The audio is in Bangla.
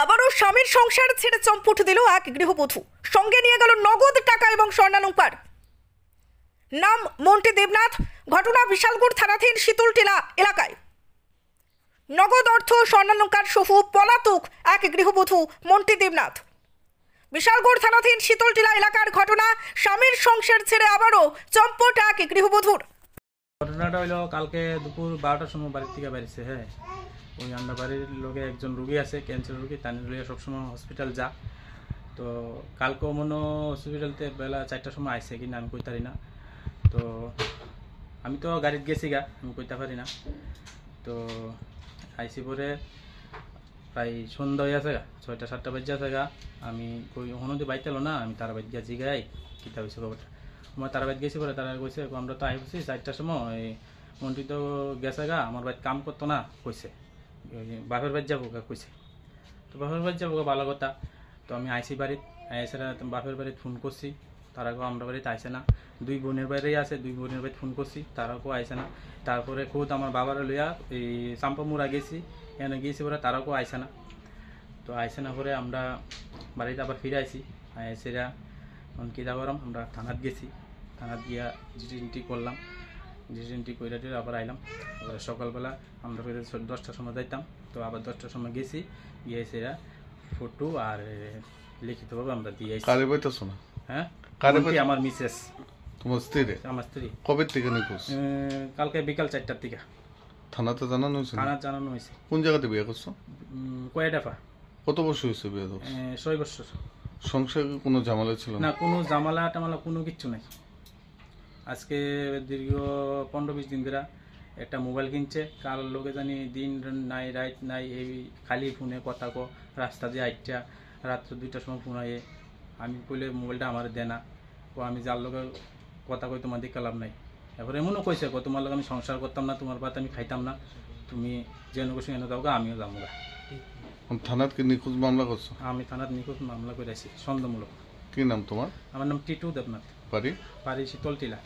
আবারও স্বামীর সংসার ছেড়ে চম্পট দিল এক গৃহবধূ। সঙ্গে নিয়ে গেল নগদ টাকা এবং স্বর্ণালংকার। নাম মন্টি দেবনাথ। ঘটনা বিশালগড় থানাধীন শীতলটিলা এলাকায়। নগদ অর্থ স্বর্ণালংকার সহ পলাতক এক গৃহবধূ মন্টি দেবনাথ। বিশালগড় থানাধীন শীতলটিলা এলাকার ঘটনা। স্বামীর সংসার ছেড়ে আবারও চম্পট এক গৃহবধূর। ঘটনাটা হইলো কালকে দুপুর 12টার সময় বাড়ির থেকে বেরিয়েছে। হ্যাঁ, ওই আমরা বাড়ির লোকে একজন রুগী আছে, ক্যান্সার রুগী, তার লিয়ে সবসময় হসপিটাল যা। তো কালকেও মনে হসপিটালতে বেলা 4টার সময় আইসে কিনা আমি কইতে পারি না। তো আমি তো গাড়িতে গেছি গা, আমি কইতে পারি না। তো আইসি পরে প্রায় সন্ধ্যা হয়ে আছে গা, 6টা-7টা বাজে আছে গা। আমি কই হনুদি বাইতে না, আমি তার বাড়ি গিয়া জিগাই কিতা হয়েছে খবরটা। আমার তার বাড়ি গেছি পরে তারা কইছে আমরা তো আইসি 4টার সময়, মন্ত্রী তো গেছে গা, আমার বাড়ি কাম করতো না কইছে, বাপের বাড়ি যাবো গা কইছে। তো বাপের বাড়ি যাবো গা, ভালো কথা। তো আমি আইসি বাড়িতে আইসে বাপের বাড়িতে ফোন করছি, তারাকেও আমরা বাড়িতে আইসে না। 2 বোনের বাড়িতেই আছে, 2 বোনের বাড়িতে ফোন করছি, তারাকেও আইসে না। তারপরে খুদ আমার বাবার লইয়া এই চাম্পামুড়া গেছি, এখানে গিয়েছি পরে তারাকেও আইসে না। তো আইসে না পরে আমরা বাড়িতে আবার ফিরে আইসি। আইসেরা কীটা করলাম, আমরা থানাত গেছি, থানাত গিয়া জিটি করলাম, জিটি করে আবার আইলাম। আবার সকালবেলা আমরা 10টার সময় যাইতাম, তো আবার 10টার সময় গেছি, গিয়ে সেরা ফটো আর লিখিতভাবে আমরা দিয়ে আইছি। কারে বইতাছো না? হ্যাঁ, আমার মিসেস। তোমার স্ত্রী? আমার স্ত্রী। কবে থেকে নিখোঁজ? কালকে বিকাল 4টার দিকে। থানাতে জানানো হয়েছে? থানাত জানানো হয়েছে। কোন জায়গাতে বিয়ে করছো? কয়ডাফা। কত বছর হয়েছে বিয়ে? 6 বছর। সংসারে কোনো ঝামেলা ছিল না, কোনো জামালা টামালা কোনো কিচ্ছু নাই। আজকে দীর্ঘ 15-20 দিন ধরে একটা মোবাইল কিনছে, কার লোকে জানি দিন নাই রাত নাই, এই খালি ফোনে কথা কো, রাস্তা দিয়ে আইটা রাত্রে 2টার সময় ফোন আয়ে। আমি কইলে মোবাইলটা আমার দে না, ও আমি যার লোকে কথা কই তোমার দিকে লাভ নাই। এবার এমনও কইছে তোমার লোক আমি সংসার করতাম না, তোমার ভাত আমি খাইতাম না, তুমি যে নকশি এনে দাও গা, আমিও যাবো গা। থানাত কি নিখোঁজ মামলা করছো? আমি থানাত নিখোঁজ মামলা করেছি সন্দেহমূলক। কি নাম তোমার? আমার নাম টিটু দেবনাথ। বাড়ি? বাড়ি শীতলটিলা।